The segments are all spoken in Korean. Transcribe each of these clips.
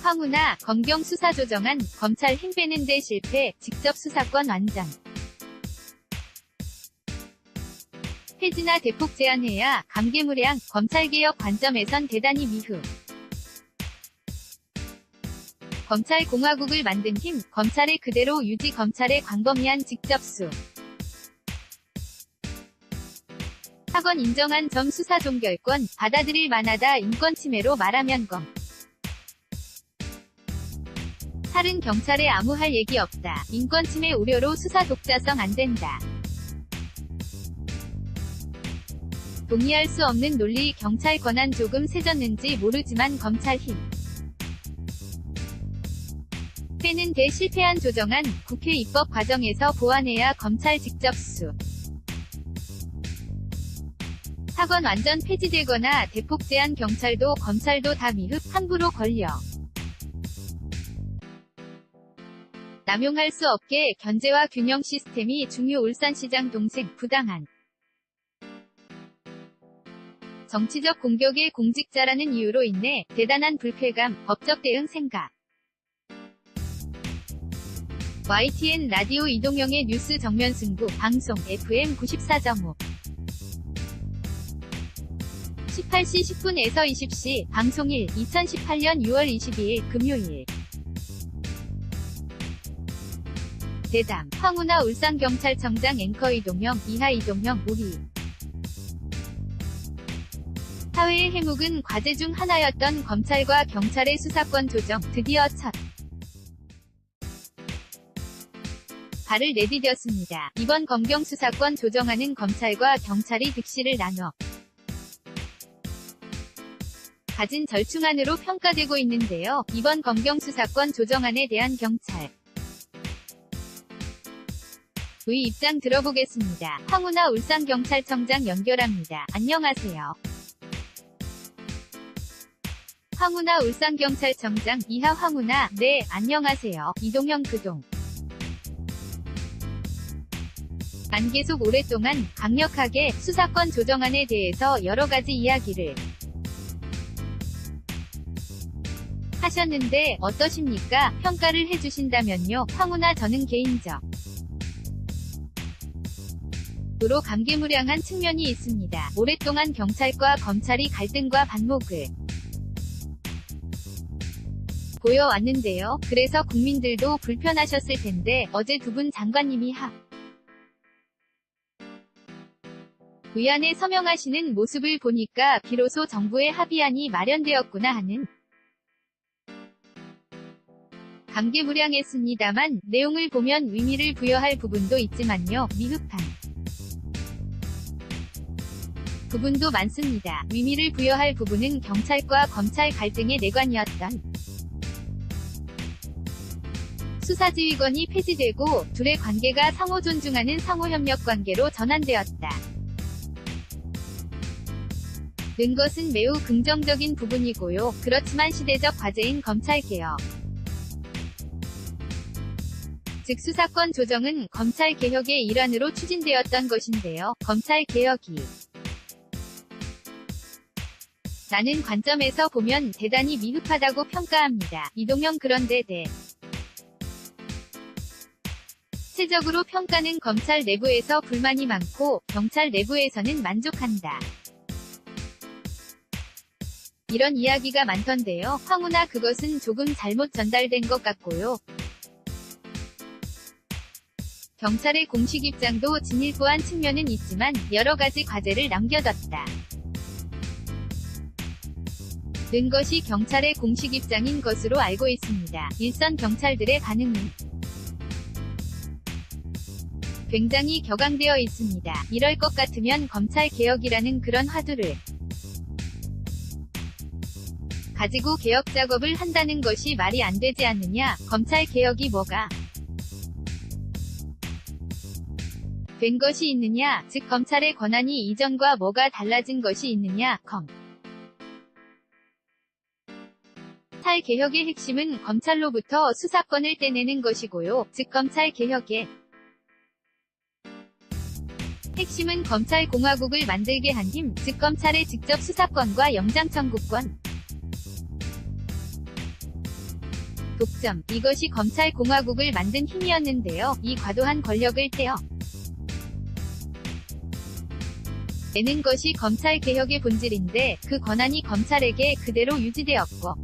황우나 검경 수사 조정안, 검찰 힘 빼는 데 실패, 직접 수사권 완전. 폐지나 대폭 제한해야 감개무량, 검찰개혁 관점에선 대단히 미흡. 검찰공화국을 만든 힘, 검찰의 그대로 유지, 검찰의 광범위한 직접수. 사건 인정한 점 수사 종결권, 받아들일 만하다 인권침해로 말하면 검. 살은 경찰에 아무 할 얘기 없다. 인권침해 우려로 수사 독자성 안 된다. 동의할 수 없는 논리. 경찰 권한 조금 세졌는지 모르지만 검찰 힘 빼는 데 실패한 조정안, 국회 입법 과정에서 보완해야 검찰 직접수. 사건 완전 폐지되거나 대폭 제한 경찰도 검찰도 다 미흡, 함부로 걸려. 남용할 수 없게 견제와 균형 시스템이 중요. 울산시장 동생, 부당한 정치적 공격의 공직자라는 이유로 인해 대단한 불쾌감, 법적 대응 생각. YTN 라디오 이동영의 뉴스 정면 승부, 방송 FM 94.5. 18시 10분에서 20시, 방송일, 2018년 6월 22일 금요일. 대담, 황우나 울산경찰청장 앵커 이동영, 이하 이동영, 우리. 사회의 해묵은 과제 중 하나였던 검찰과 경찰의 수사권 조정, 드디어 첫 발을 내디뎠습니다. 이번 검경 수사권 조정안은 검찰과 경찰이 득실을 나눠 가진 절충안으로 평가되고 있는데요. 이번 검경 수사권 조정안에 대한 경찰 의 입장 들어보겠습니다. 황우나 울산경찰청장 연결합니다. 안녕하세요. 황우나 울산경찰청장, 이하 황우나, 네, 안녕하세요. 이동영 그동. 안 계속 오랫동안 강력하게 수사권 조정안에 대해서 여러가지 이야기를 하셨는데 어떠십니까? 평가를 해주신다면요. 황우나 저는 개인적 으로 감개무량한 측면이 있습니다. 오랫동안 경찰과 검찰이 갈등과 반목을 보여왔는데요. 그래서 국민들도 불편하셨을 텐데 어제 두 분 장관님이 합 의안에 서명하시는 모습을 보니까 비로소 정부의 합의안이 마련되었구나 하는 감개무량했습니다만 내용을 보면 의미를 부여할 부분도 있지만요. 미흡한 부분도 많습니다. 의미를 부여할 부분은 경찰과 검찰 갈등의 내관이었던 수사지휘권이 폐지되고 둘의 관계가 상호 존중하는 상호협력 관계로 전환되었다. 는 것은 매우 긍정적인 부분이고요. 그렇지만 시대적 과제인 검찰개혁 즉 수사권 조정은 검찰개혁의 일환으로 추진되었던 것인데요. 검찰개혁이 라는 관점에서 보면 대단히 미흡하다고 평가합니다. 이동영 그런데 대체적으로 평가는 검찰 내부에서 불만이 많고 경찰 내부에서는 만족한다. 이런 이야기가 많던데요. 황우나 그것은 조금 잘못 전달된 것 같고요. 경찰의 공식 입장도 진일보한 측면은 있지만 여러가지 과제를 남겨뒀다. 는 것이 경찰의 공식 입장인 것으로 알고 있습니다. 일선 경찰들의 반응은 굉장히 격앙되어 있습니다. 이럴 것 같으면 검찰개혁이라는 그런 화두를 가지고 개혁 작업을 한다는 것이 말이 안 되지 않느냐. 검찰개혁이 뭐가 된 것이 있느냐, 즉 검찰의 권한이 이전과 뭐가 달라진 것이 있느냐. 검찰 개혁의 핵심은 검찰로부터 수사권을 떼내는 것이고요. 즉 검찰 개혁의 핵심은 검찰공화국을 만들게 한 힘, 즉 검찰의 직접 수사권과 영장청구권 독점, 이것이 검찰공화국을 만든 힘이었는데요. 이 과도한 권력을 떼어 내는 것이 검찰개혁의 본질인데 그 권한이 검찰에게 그대로 유지되었고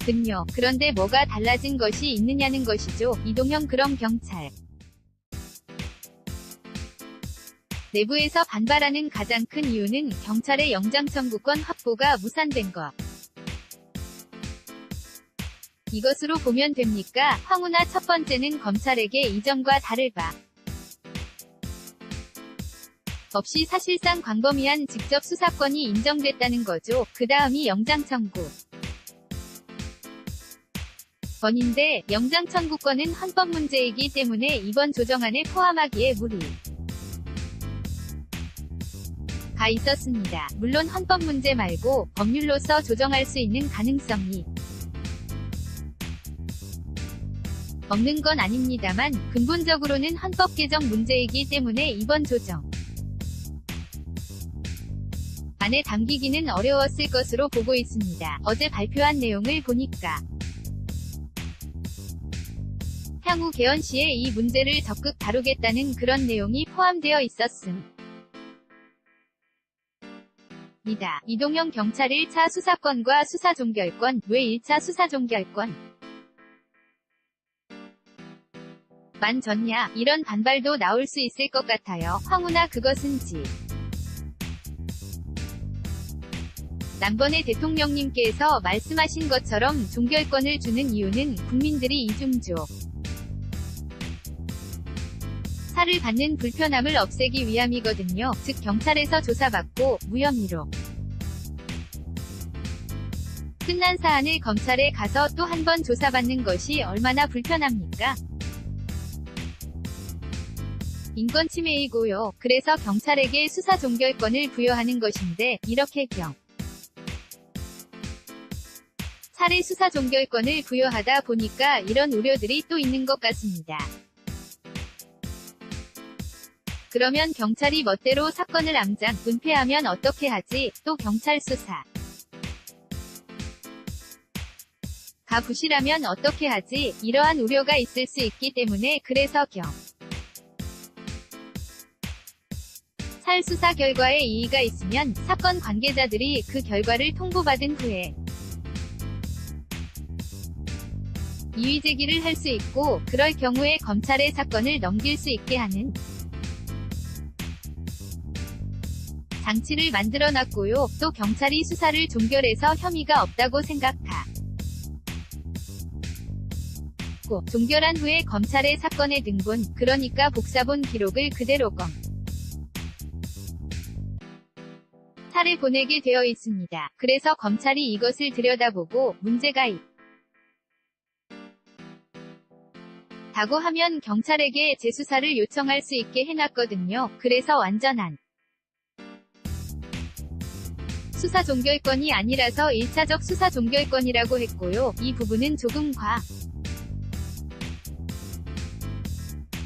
군요. 그런데 뭐가 달라진 것이 있느냐는 것이죠. 이동형 그럼 경찰 내부에서 반발하는 가장 큰 이유는 경찰의 영장 청구권 확보가 무산된 것. 이것으로 보면 됩니까? 황우나 첫 번째는 검찰에게 이전과 다를 바 없이 사실상 광범위한 직접 수사권이 인정됐다는 거죠. 그 다음이 영장 청구 권인데 영장 청구권은 헌법 문제이기 때문에 이번 조정안에 포함하기에 무리가 있었습니다. 물론 헌법 문제 말고 법률로서 조정할 수 있는 가능성이 없는 건 아닙니다만 근본적으로는 헌법 개정 문제이기 때문에 이번 조정 안에 담기기는 어려웠을 것으로 보고 있습니다. 어제 발표한 내용을 보니까 향후 개헌 시에 이 문제를 적극 다루겠다는 그런 내용이 포함되어 있었음. 이다. 이동형 경찰 1차 수사권과 수사 종결권, 왜 1차 수사 종결권 만 졌냐, 이런 반발도 나올 수 있을 것 같아요. 황우나 그것은지. 남번에 대통령님께서 말씀하신 것처럼 종결권을 주는 이유는 국민들이 이중조 사를 받는 불편함을 없애기 위함이거든요. 즉 경찰에서 조사받고 무혐의로 끝난 사안을 검찰에 가서 또 한 번 조사받는 것이 얼마나 불편합니까? 인권침해이고요. 그래서 경찰에게 수사 종결권을 부여하는 것인데 이렇게 사례 수사 종결권을 부여하다 보니까 이런 우려들이 또 있는 것 같습니다. 그러면 경찰이 멋대로 사건을 암장, 은폐하면 어떻게 하지? 또 경찰 수사 가 부실하면 어떻게 하지? 이러한 우려가 있을 수 있기 때문에 그래서 살 수사 결과에 이의가 있으면 사건 관계자들이 그 결과를 통보받은 후에 이의 제기를 할 수 있고 그럴 경우에 검찰에 사건을 넘길 수 있게 하는 장치를 만들어놨고요. 또 경찰이 수사를 종결해서 혐의가 없다고 생각하고 종결한 후에 검찰의 사건의 등본, 그러니까 복사본 기록을 그대로 검찰에 보내게 되어 있습니다. 그래서 검찰이 이것을 들여다보고 문제가 있다고 하면 경찰에게 재수사를 요청할 수 있게 해놨거든요. 그래서 완전한 수사 종결권이 아니라서 1차적 수사 종결권이라고 했고요. 이 부분은 조금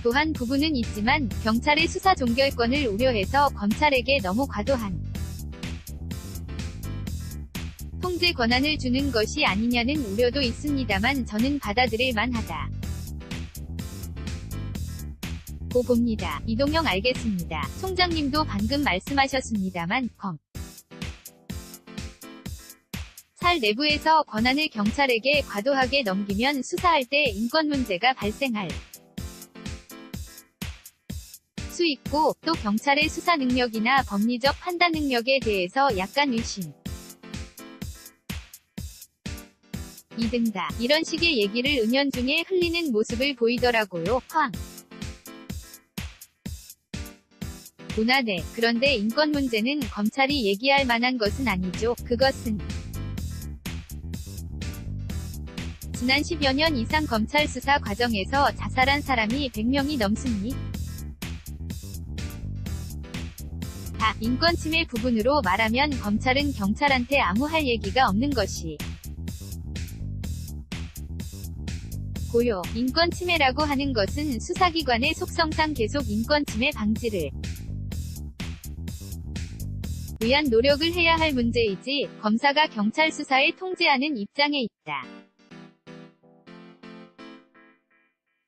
과도한 부분은 있지만 경찰의 수사 종결권을 우려해서 검찰에게 너무 과도한 통제 권한을 주는 것이 아니냐는 우려도 있습니다만 저는 받아들일 만하다 고 봅니다. 이동형 알겠습니다. 총장님도 방금 말씀하셨습니다만 검찰 내부에서 권한을 경찰에게 과도하게 넘기면 수사할 때 인권 문제가 발생할 수 있고 또 경찰의 수사 능력이나 법리적 판단 능력에 대해서 약간 의심이 든다. 이런 식의 얘기를 은연중에 흘리는 모습을 보이더라고요. 문화네. 그런데 인권 문제는 검찰이 얘기할 만한 것은 아니죠. 그것은 지난 10여 년 이상 검찰 수사 과정에서 자살한 사람이 100명이 넘습니다. 인권 침해 부분으로 말하면 검찰은 경찰한테 아무 할 얘기가 없는 것이 고요. 인권 침해라고 하는 것은 수사기관의 속성상 계속 인권 침해 방지를 위한 노력을 해야 할 문제이지 검사가 경찰 수사에 통제하는 입장에 있다.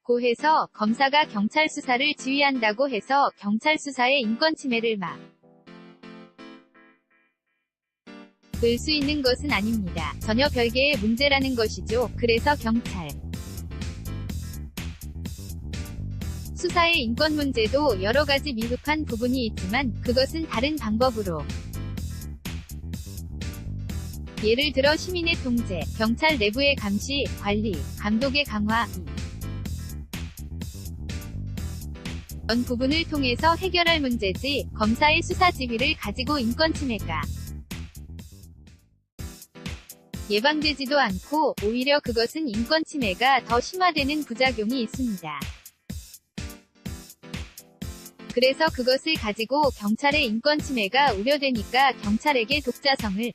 고 해서 검사가 경찰 수사를 지휘한다고 해서 경찰 수사의 인권침해를 막을 수 있는 것은 아닙니다. 전혀 별개의 문제라는 것이죠. 그래서 경찰 수사의 인권 문제도 여러 가지 미흡한 부분이 있지만 그것은 다른 방법으로 예를 들어 시민의 통제, 경찰 내부의 감시, 관리, 감독의 강화 이런 부분을 통해서 해결할 문제지 검사의 수사 지휘를 가지고 인권침해가 예방되지도 않고 오히려 그것은 인권침해가 더 심화되는 부작용이 있습니다. 그래서 그것을 가지고 경찰의 인권침해가 우려되니까 경찰에게 독자성을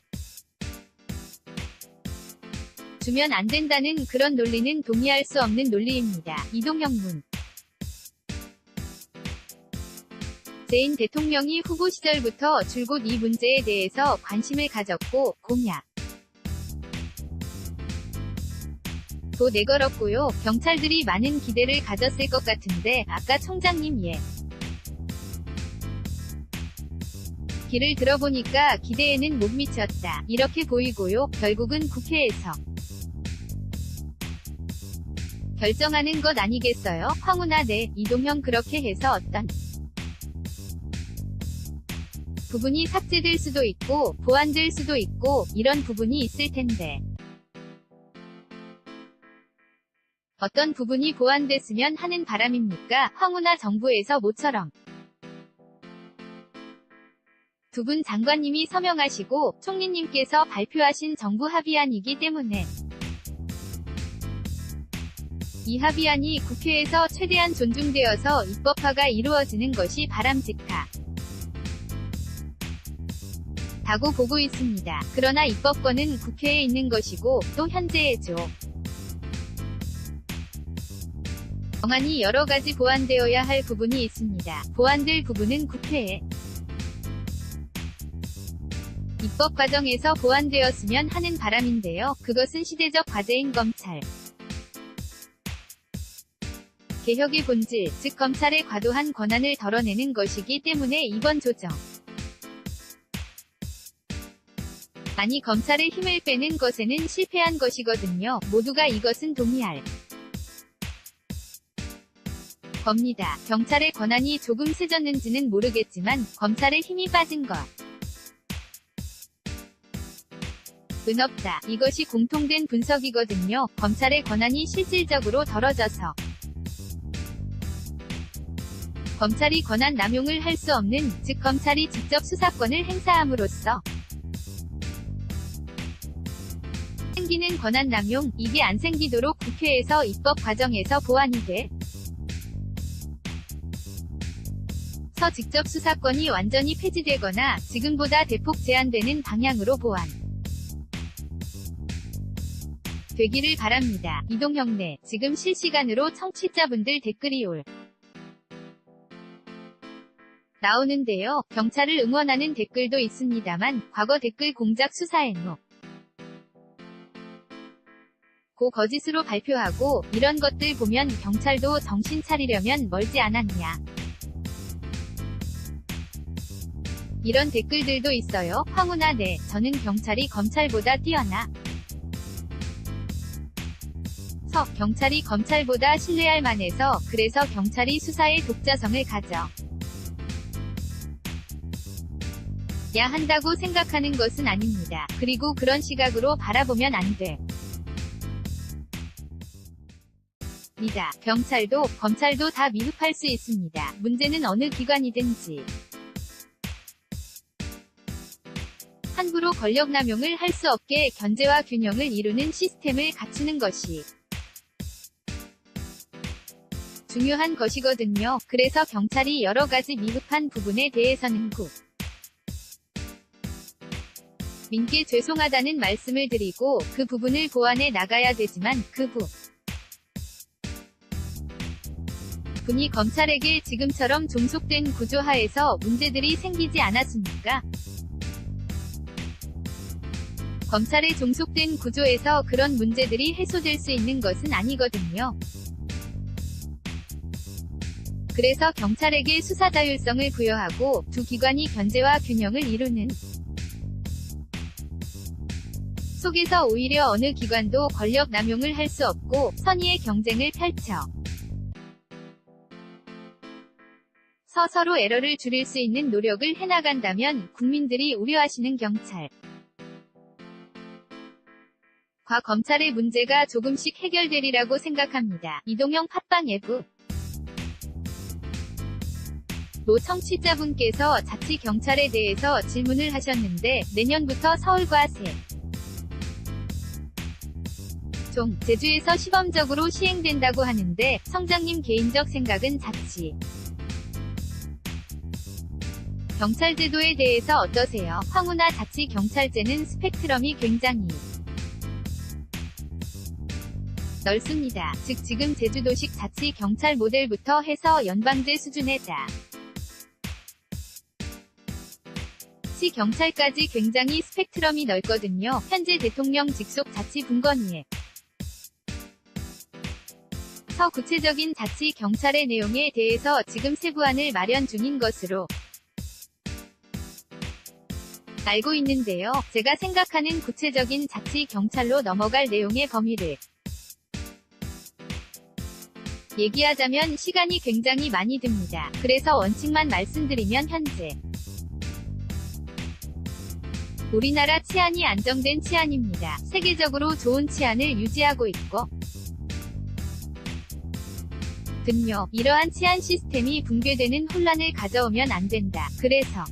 주면 안 된다는 그런 논리는 동의할 수 없는 논리입니다. 이동형 문 문재인 대통령이 후보 시절부터 줄곧 이 문제에 대해서 관심을 가졌고 공약도 내걸었고요. 경찰들이 많은 기대를 가졌을 것 같은데 아까 총장님 얘기를 들어보니까 기대에는 못 미쳤다. 이렇게 보이고요. 결국은 국회에서 결정하는 것 아니겠어요? 황운하 네, 이동형 그렇게 해서 어떤 부분이 삭제될 수도 있고 보완될 수도 있고 이런 부분이 있을 텐데 어떤 부분이 보완됐으면 하는 바람입니까? 황운하 정부에서 모처럼 두 분 장관님이 서명하시고 총리님께서 발표하신 정부 합의안이기 때문에 이 합의안이 국회에서 최대한 존중되어서 입법화가 이루어지는 것이 바람직하다고 보고 있습니다. 그러나 입법권은 국회에 있는 것이고 또 현재에죠. 법안이 여러 가지 보완되어야 할 부분이 있습니다. 보완될 부분은 국회에 입법 과정에서 보완되었으면 하는 바람인데요. 그것은 시대적 과제인 검찰 개혁의 본질, 즉 검찰의 과도한 권한을 덜어내는 것이기 때문에 이번 조정 아니 검찰의 힘을 빼는 것에는 실패한 것이거든요. 모두가 이것은 동의할 겁니다. 경찰의 권한이 조금 세졌는지는 모르겠지만 검찰의 힘이 빠진 것 은 없다. 이것이 공통된 분석이거든요. 검찰의 권한이 실질적으로 덜어져서 검찰이 권한 남용을 할 수 없는, 즉 검찰이 직접 수사권을 행사함으로써 생기는 권한 남용, 이게 안 생기도록 국회에서 입법 과정에서 보완이 돼서 직접 수사권이 완전히 폐지되거나 지금보다 대폭 제한되는 방향으로 보완 되기를 바랍니다. 이동형 네, 지금 실시간으로 청취자분들 댓글이 나오는데요. 경찰을 응원하는 댓글도 있습니다만 과거 댓글 공작 수사에 고 거짓으로 발표하고 이런 것들 보면 경찰도 정신 차리려면 멀지 않았냐. 이런 댓글들도 있어요. 황운하 네, 저는 경찰이 검찰보다 뛰어나 경찰이 검찰보다 신뢰할 만해서 그래서 경찰이 수사의 독자성을 가져야 한다고 생각하는 것은 아닙니다. 그리고 그런 시각으로 바라보면 안 됩니다. 경찰도 검찰도 다 미흡할 수 있습니다. 문제는 어느 기관이든지 함부로 권력 남용을 할 수 없게 견제와 균형을 이루는 시스템을 갖추는 것이 중요한 것이거든요. 그래서 경찰이 여러 가지 미흡한 부분에 대해서는 민께 죄송하다는 말씀을 드리고 그 부분을 보완해 나가야 되지만 그 부분이 검찰에게 지금처럼 종속된 구조 하에서 문제들이 생기지 않았습니까? 검찰에 종속된 구조에서 그런 문제들이 해소될 수 있는 것은 아니거든요. 그래서 경찰에게 수사 자율성을 부여하고 두 기관이 견제와 균형을 이루는 속에서 오히려 어느 기관도 권력 남용을 할 수 없고 선의의 경쟁을 펼쳐 서로 에러를 줄일 수 있는 노력을 해나간다면 국민들이 우려하시는 경찰 과 검찰의 문제가 조금씩 해결되리라고 생각합니다. 이동형 팟빵 예부 로 청취자분께서 자치경찰에 대해서 질문을 하셨는데 내년부터 서울과 세종, 제주에서 시범적으로 시행된다고 하는데 성장님 개인적 생각은 경찰제도에 대해서 어떠세요? 황운하 자치경찰제는 스펙트럼이 굉장히 넓습니다. 즉 지금 제주도식 자치경찰 모델부터 해서 연방제 수준의 자치경찰까지 굉장히 스펙트럼이 넓거든요. 현재 대통령 직속 자치분권위에 서 구체적인 자치경찰의 내용에 대해서 지금 세부안을 마련 중인 것으로 알고 있는데요. 제가 생각하는 구체적인 자치경찰로 넘어갈 내용의 범위를 얘기하자면 시간이 굉장히 많이 듭니다. 그래서 원칙만 말씀드리면 현재 우리나라 치안이 안정된 치안입니다. 세계적으로 좋은 치안을 유지하고 있고 든요. 이러한 치안 시스템이 붕괴되는 혼란을 가져오면 안 된다. 그래서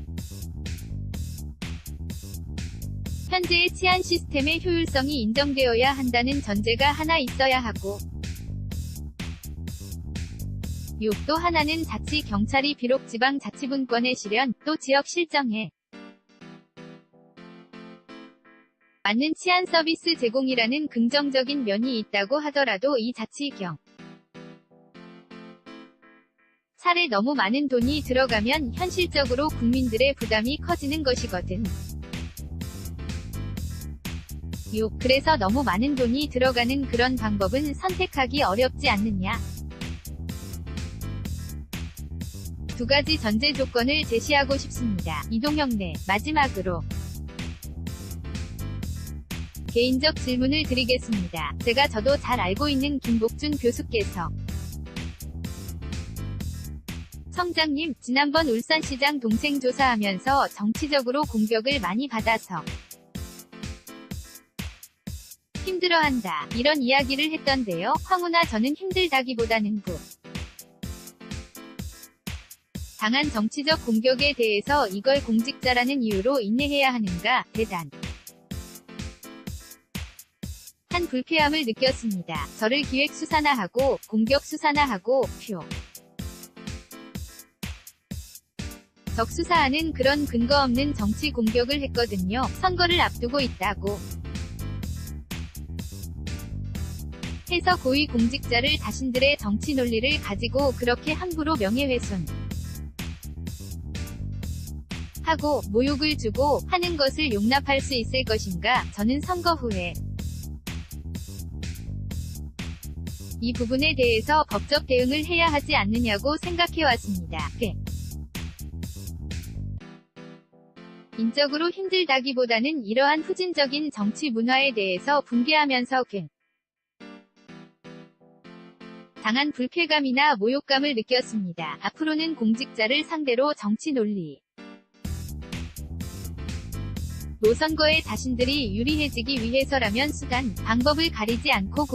현재의 치안 시스템의 효율성이 인정되어야 한다는 전제가 하나 있어야 하고 또 하나는 자치경찰이 비록 지방자치분권의 실현, 또 지역 실정에 맞는 치안 서비스 제공이라는 긍정적인 면이 있다고 하더라도 이 차례 너무 많은 돈이 들어가면 현실적으로 국민들의 부담이 커지는 것이거든. 그래서 너무 많은 돈이 들어가는 그런 방법은 선택하기 어렵지 않느냐. 두 가지 전제 조건을 제시하고 싶습니다. 이동형 네. 마지막으로 개인적 질문을 드리겠습니다. 저도 잘 알고 있는 김복준 교수께서 청장님, 지난번 울산시장 동생 조사하면서 정치적으로 공격을 많이 받아서 힘들어한다. 이런 이야기를 했던데요. 황운하 저는 힘들다기보다는 당한 정치적 공격에 대해서 이걸 공직자라는 이유로 인내해야 하는가, 한 불쾌함을 느꼈습니다. 저를 기획수사나 하고, 공격수사나 하고, 적수사하는 그런 근거 없는 정치 공격을 했거든요. 선거를 앞두고 있다고 해서 고위 공직자를 자신들의 정치 논리를 가지고 그렇게 함부로 명예훼손 하고 모욕을 주고 하는 것을 용납할 수 있을 것인가? 저는 선거 후에 이 부분에 대해서 법적 대응을 해야 하지 않느냐고 생각해왔습니다. 인적으로 힘들다기보다는 이러한 후진적인 정치 문화에 대해서 붕괴하면서 당한 불쾌감이나 모욕감을 느꼈습니다. 앞으로는 공직자를 상대로 정치 논리 선거에 자신들이 유리해지기 위해서라면 수단, 방법을 가리지 않고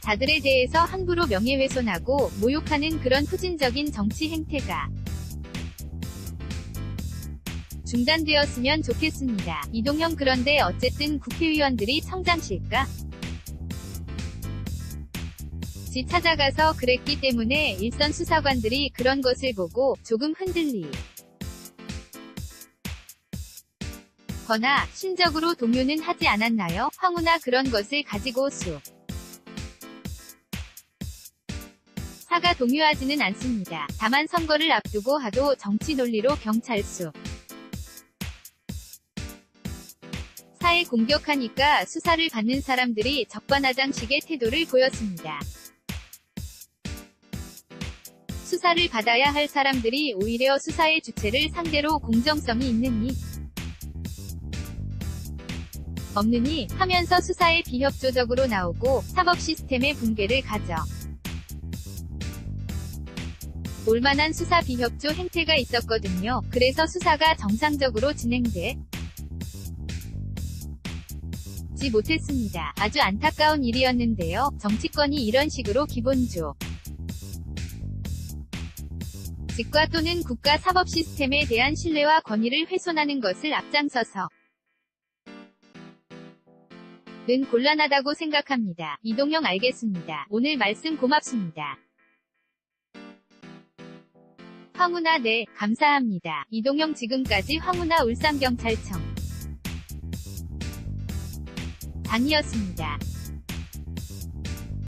자들에 대해서 함부로 명예훼손하고 모욕하는 그런 후진적인 정치 행태가 중단되었으면 좋겠습니다. 이동형 그런데 어쨌든 국회의원들이 청장실까? 찾아가서 그랬기 때문에 일선 수사관들이 그런 것을 보고 조금 거나 심적으로 동요는 하지 않았나요? 황운하 그런 것을 가지고 사가 동요하지는 않습니다. 다만 선거를 앞두고 하도 정치 논리로 경찰 수사에 공격하니까 수사를 받는 사람들이 적반하장식의 태도를 보였습니다. 수사를 받아야 할 사람들이 오히려 수사의 주체를 상대로 공정성이 있느니 없느니 하면서 수사에 비협조적으로 나오고 사법 시스템의 붕괴를 가져 올만한 수사 비협조 행태가 있었거든요. 그래서 수사가 정상적으로 진행돼 지 못했습니다. 아주 안타까운 일이었는데요. 정치권이 이런 식으로 기본조 직과 또는 국가 사법 시스템에 대한 신뢰와 권위를 훼손하는 것을 앞장서서 는 곤란하다고 생각합니다. 이동영 알겠습니다. 오늘 말씀 고맙습니다. 황운하 네, 감사합니다. 이동영 지금까지 황운하 울산경찰청 장이었습니다.